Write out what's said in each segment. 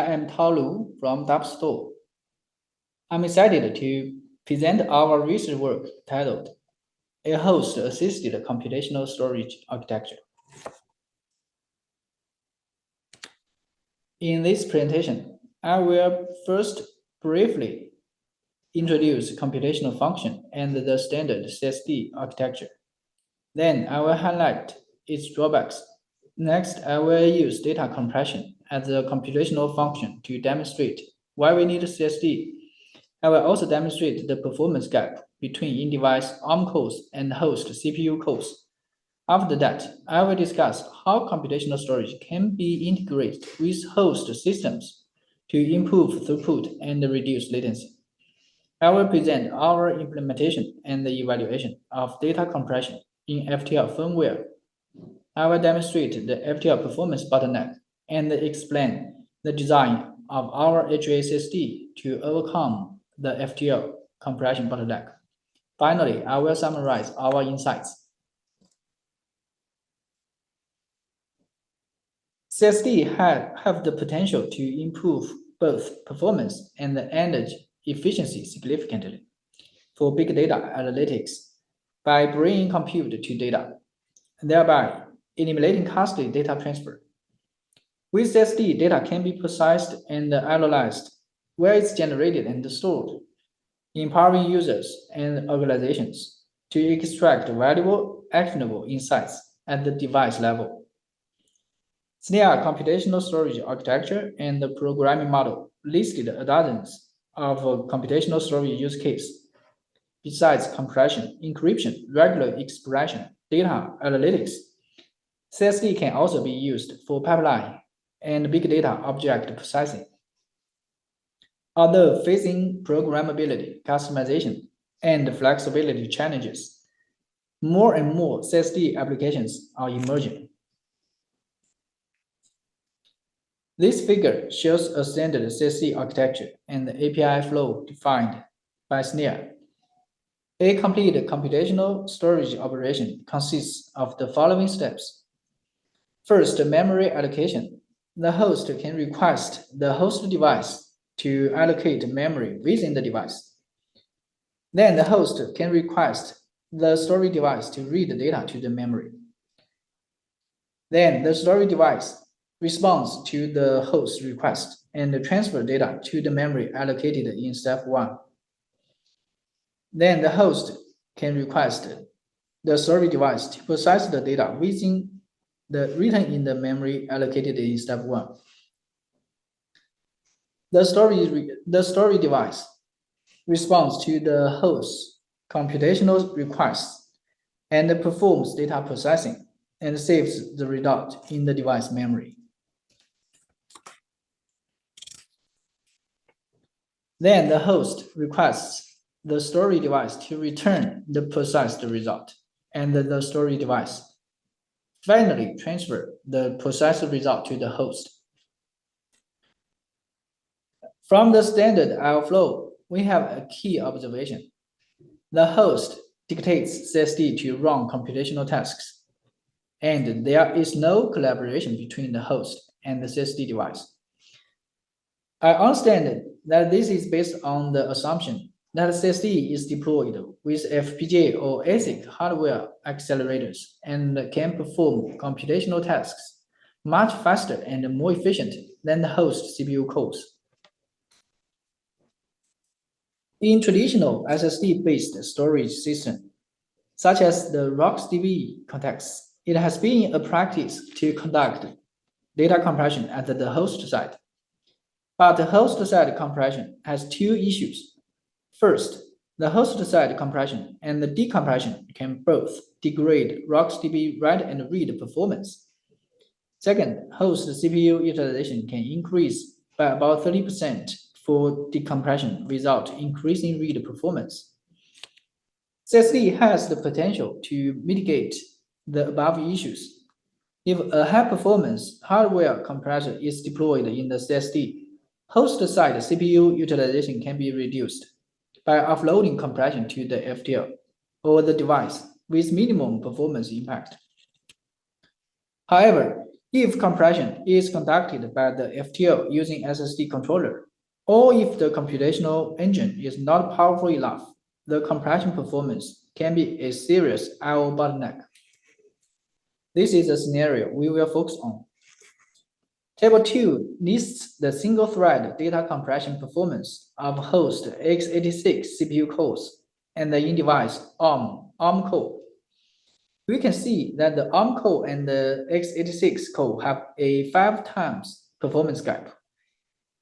am Taolu from Dapstore. I'm excited to present our research work titled A Host-Assisted Computational Storage Architecture. In this presentation, I will first briefly introduce computational function and the standard CSD architecture. Then I will highlight its drawbacks. Next, I will use data compression as a computational function to demonstrate why we need CSD. I will also demonstrate the performance gap between in-device ARM cores and host CPU cores. After that, I will discuss how computational storage can be integrated with host systems to improve throughput and reduce latency. I will present our implementation and the evaluation of data compression in FTL firmware. I will demonstrate the FTL performance bottleneck and explain the design of our HA-CSD to overcome the FTL compression bottleneck. Finally, I will summarize our insights. CSD have the potential to improve both performance and energy efficiency significantly for big data analytics by bringing compute to data, thereby eliminating costly data transfer. With CSD, data can be processed and analyzed where it's generated and stored, empowering users and organizations to extract valuable, actionable insights at the device level. SNIA computational storage architecture and the programming model listed dozens of computational storage use cases. Besides compression, encryption, regular expression, data analytics, CSD can also be used for pipeline and big data object processing. Although facing programmability, customization, and flexibility challenges, more and more CSD applications are emerging. This figure shows a standard CSD architecture and the API flow defined by SNIA. A complete computational storage operation consists of the following steps. First, memory allocation. The host can request the host device to allocate memory within the device. Then the host can request the storage device to read the data to the memory. Then the storage device responds to the host request and transfer data to the memory allocated in step 1. Then the host can request the storage device to process the data within the written in the memory allocated in step 1. The storage device responds to the host's computational requests and performs data processing and saves the result in the device memory. Then the host requests the storage device to return the processed result, and the storage device finally transfer the processed result to the host. From the standard I/O flow, we have a key observation. The host dictates CSD to run computational tasks, and there is no collaboration between the host and the CSD device. I understand that this is based on the assumption that CSD is deployed with FPGA or ASIC hardware accelerators and can perform computational tasks much faster and more efficient than the host CPU cores. In traditional SSD-based storage systems, such as the RocksDB context, it has been a practice to conduct data compression at the host side. But the host side compression has two issues. First, the host side compression and the decompression can both degrade RocksDB write and read performance. Second, host CPU utilization can increase by about 30% for decompression without increasing read performance. CSD has the potential to mitigate the above issues. If a high-performance hardware compressor is deployed in the CSD, host-side CPU utilization can be reduced by offloading compression to the FTL or the device with minimum performance impact. However, if compression is conducted by the FTL using SSD controller, or if the computational engine is not powerful enough, the compression performance can be a serious I/O bottleneck. This is a scenario we will focus on. Table 2 lists the single-thread data compression performance of host x86 CPU cores and the in-device ARM core. We can see that the ARM core and the x86 core have a 5 times performance gap.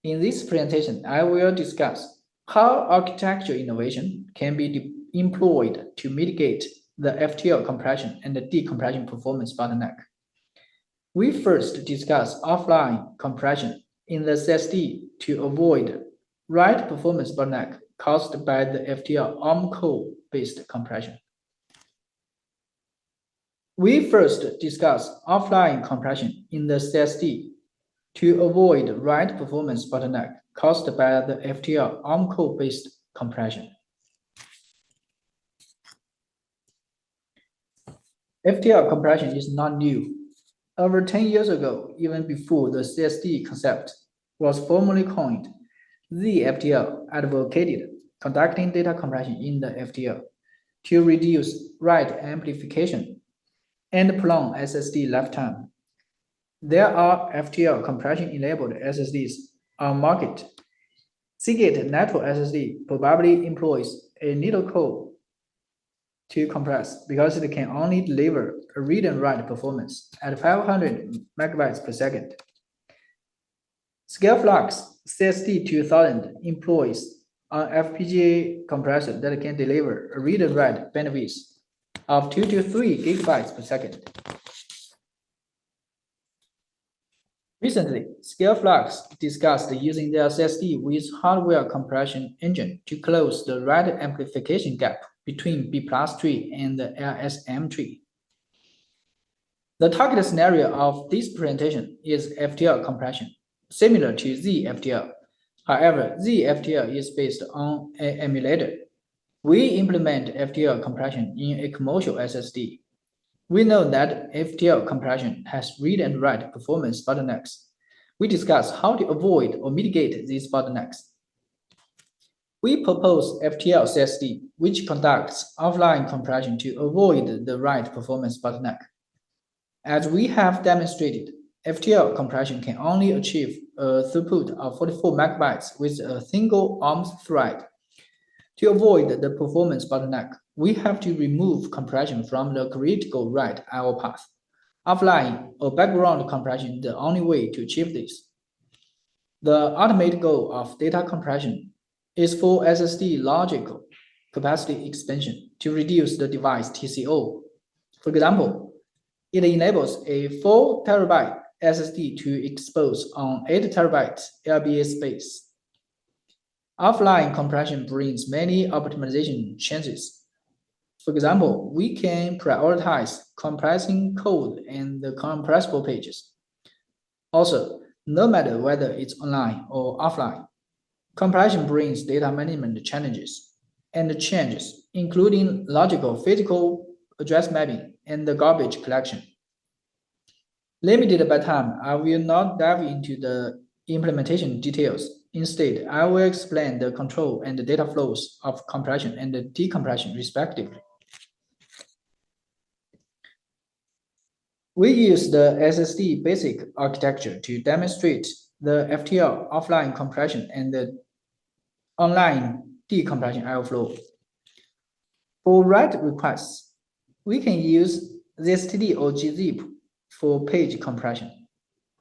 In this presentation, I will discuss how architecture innovation can be employed to mitigate the FTL compression and the decompression performance bottleneck. We first discuss offline compression in the SSD to avoid write performance bottleneck caused by the FTL ARM core-based compression. We first discuss offline compression in the SSD to avoid write performance bottleneck caused by the FTL ARM core-based compression. FTL compression is not new. Over 10 years ago, even before the CSD concept was formally coined, the FTL advocated conducting data compression in the FTL to reduce write amplification and prolong SSD lifetime. There are FTL compression-enabled SSDs on market. Seagate Network SSD probably employs a needle core to compress because it can only deliver a read and write performance at 500 megabytes per second. ScaleFlux CSD 2000 employs an FPGA compressor that can deliver a read and write bandwidth of 2 to 3 gigabytes per second. Recently, ScaleFlux discussed using their SSD with hardware compression engine to close the write amplification gap between B+ tree and the LSM tree. The target scenario of this presentation is FTL compression, similar to ZFTL. However, ZFTL is based on an emulator. We implement FTL compression in a commercial SSD. We know that FTL compression has read and write performance bottlenecks. We discuss how to avoid or mitigate these bottlenecks. We propose FTL-CSD, which conducts offline compression to avoid the write performance bottleneck. As we have demonstrated, FTL compression can only achieve a throughput of 44 megabytes with a single ARM thread. To avoid the performance bottleneck, we have to remove compression from the critical write I/O path. Offline or background compression is the only way to achieve this. The ultimate goal of data compression is for SSD logical capacity expansion to reduce the device TCO. For example, it enables a 4 terabyte SSD to expose on 8 terabytes LBA space. Offline compression brings many optimization chances. For example, we can prioritize compressing code and the compressible pages. Also, no matter whether it's online or offline, compression brings data management challenges and changes, including logical physical address mapping and the garbage collection. Limited by time, I will not dive into the implementation details. Instead, I will explain the control and the data flows of compression and the decompression respectively. We use the SSD basic architecture to demonstrate the FTL offline compression and the online decompression I/O flow. For write requests, we can use ZSTD or gzip for page compression.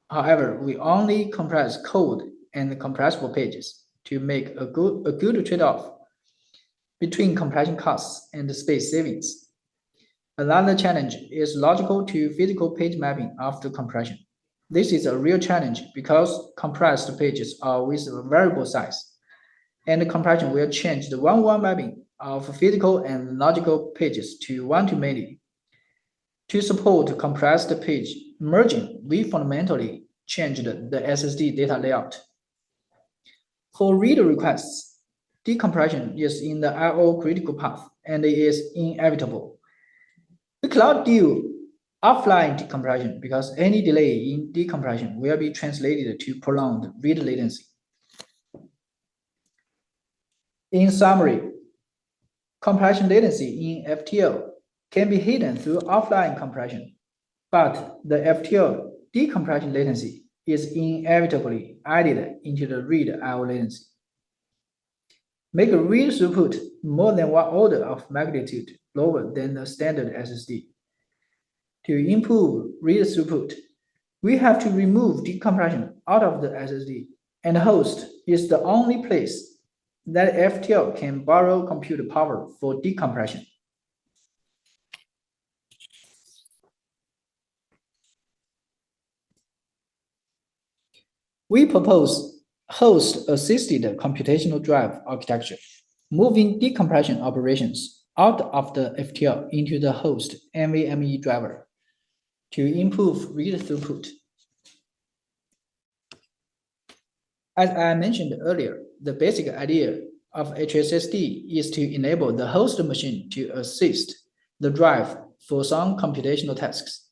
However, we only compress code and compressible pages to make a good trade-off between compression costs and space savings. Another challenge is logical to physical page mapping after compression. This is a real challenge because compressed pages are with a variable size, and the compression will change the one-to-one mapping of physical and logical pages to one-to-many. To support compressed page merging, we fundamentally changed the SSD data layout. For read requests, decompression is in the I/O critical path and is inevitable. We cannot do offline decompression, because any delay in decompression will be translated to prolonged read latency. In summary, compression latency in FTL can be hidden through offline compression, but the FTL decompression latency is inevitably added into the read I/O latency. Make a read throughput more than one order of magnitude lower than the standard SSD. To improve read throughput, we have to remove decompression out of the SSD, and host is the only place that FTL can borrow compute power for decompression. We propose host-assisted computational drive architecture, moving decompression operations out of the FTL into the host NVMe driver to improve read throughput. As I mentioned earlier, the basic idea of HA-CSD is to enable the host machine to assist the drive for some computational tasks.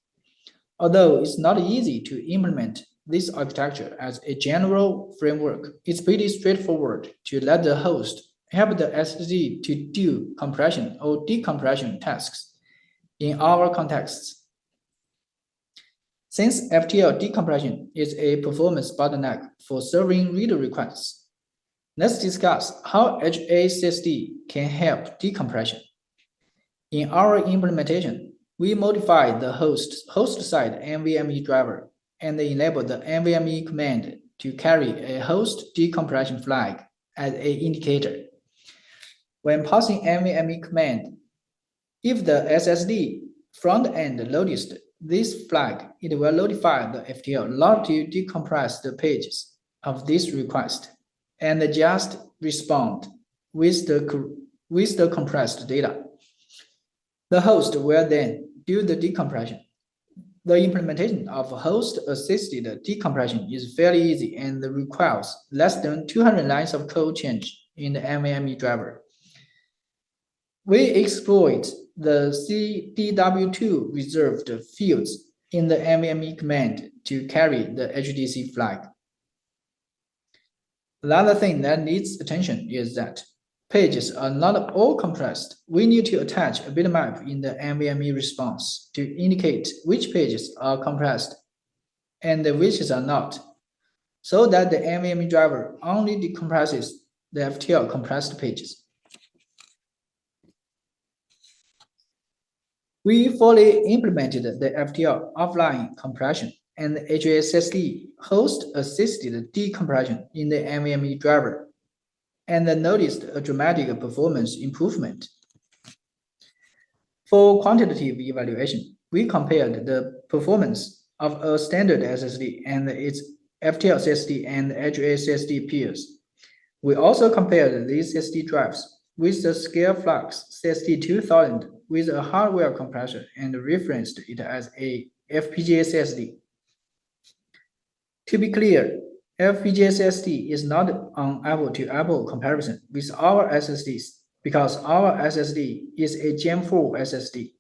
Although it's not easy to implement this architecture as a general framework, it's pretty straightforward to let the host help the SSD to do compression or decompression tasks in our contexts. Since FTL decompression is a performance bottleneck for serving read requests, let's discuss how HA-CSD can help decompression. In our implementation, we modify the host-side NVMe driver and enable the NVMe command to carry a host decompression flag as an indicator. When passing NVMe command, if the SSD front end noticed this flag, it will notify the FTL not to decompress the pages of this request and just respond with the compressed data. The host will then do the decompression. The implementation of host-assisted decompression is fairly easy and requires less than 200 lines of code change in the NVMe driver. We exploit the CDW2 reserved fields in the NVMe command to carry the HDC flag. Another thing that needs attention is that pages are not all compressed. We need to attach a bitmap in the NVMe response to indicate which pages are compressed and which are not, so that the NVMe driver only decompresses the FTL compressed pages. We fully implemented the FTL offline compression and HA-CSD host-assisted decompression in the NVMe driver, and noticed a dramatic performance improvement. For quantitative evaluation, we compared the performance of a standard SSD and its FTL-CSD and HA-CSD peers. We also compared these SSD drives with the ScaleFlux CSD2000 with a hardware compressor and referenced it as a FPGA-CSD. To be clear, FPGA-CSD is not an apple-to-apple comparison with our SSDs because our SSD is a Gen 4 SSD,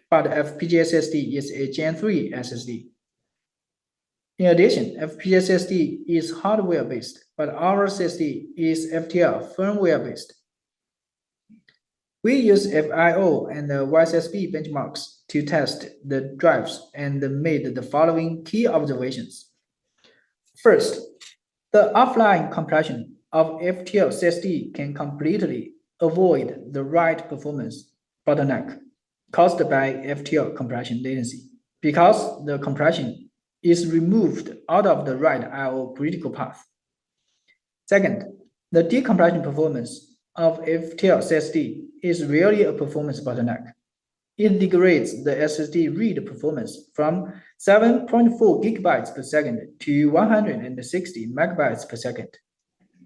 but FPGA-CSD is a Gen 3 SSD. In addition, FPGA-CSD is hardware-based, but our CSD is FTL firmware-based. We use FIO and YCSB benchmarks to test the drives and made the following key observations. First, the offline compression of FTL-CSD can completely avoid the write performance bottleneck caused by FTL compression latency because the compression is removed out of the write I/O critical path. Second, the decompression performance of FTL-CSD is really a performance bottleneck. It degrades the SSD read performance from 7.4 gigabytes per second to 160 megabytes per second,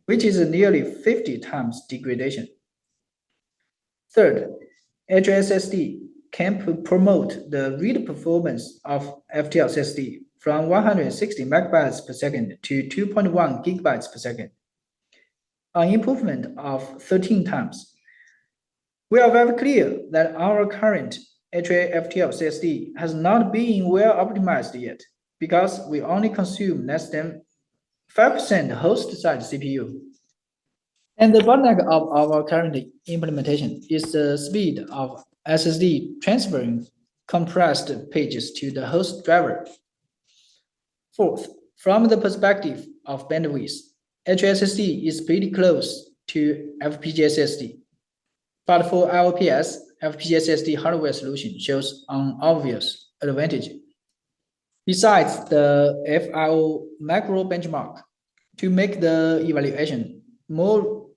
which is nearly 50 times degradation. Third, HA-CSD can promote the read performance of FTL-CSD from 160 megabytes per second to 2.1 gigabytes per second, an improvement of 13 times. We are very clear that our current HA-FTL-CSD has not been well optimized yet because we only consume less than 5% host-side CPU. And the bottleneck of our current implementation is the speed of SSD transferring compressed pages to the host driver. Fourth, from the perspective of bandwidth, HSSD is pretty close to FPGA-SSD. But for our PS, FPGA-SSD hardware solution shows an obvious advantage. Besides the FIO macro benchmark, to make the evaluation more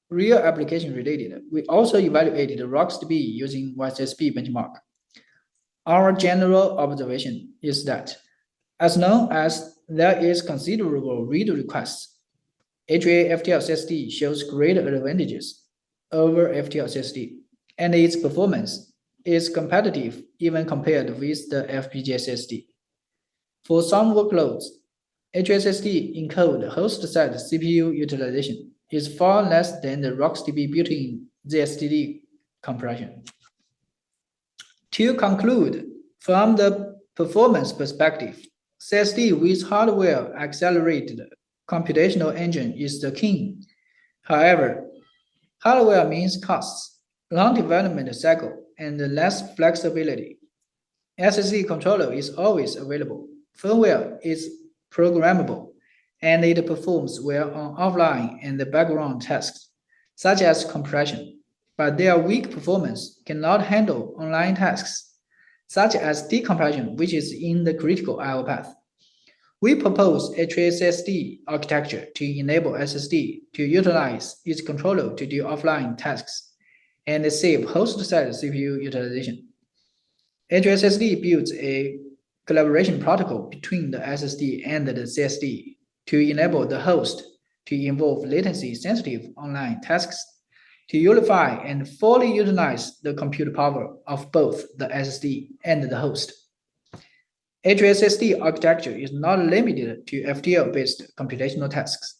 real application related, we also evaluated RocksDB using YCSB benchmark. Our general observation is that as long as there is considerable read requests, HA-FTL-CSD shows great advantages over FTL-CSD, and its performance is competitive even compared with the FPGA-SSD. For some workloads, HSSD encode host-side CPU utilization is far less than the RocksDB built-in ZSDD compression. To conclude, from the performance perspective, CSD with hardware-accelerated computational engine is the king. However, hardware means costs, long development cycle, and less flexibility. SSD controller is always available. Firmware is programmable, and it performs well on offline and background tasks, such as compression. But their weak performance cannot handle online tasks, such as decompression, which is in the critical I/O path. We propose HA-CSD architecture to enable SSD to utilize its controller to do offline tasks and save host-side CPU utilization. HA-CSD builds a collaboration protocol between the SSD and the CSD to enable the host to involve latency-sensitive online tasks to unify and fully utilize the compute power of both the SSD and the host. HA-CSD architecture is not limited to FTL-based computational tasks.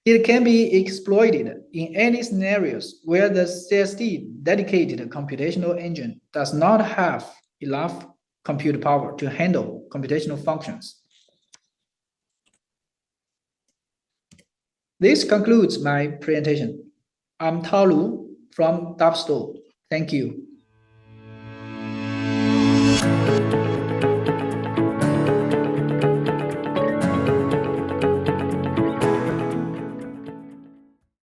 It can be exploited in any scenarios where the CSD dedicated computational engine does not have enough compute power to handle computational functions. This concludes my presentation. I'm Tao Lu from Dapstore. Thank you.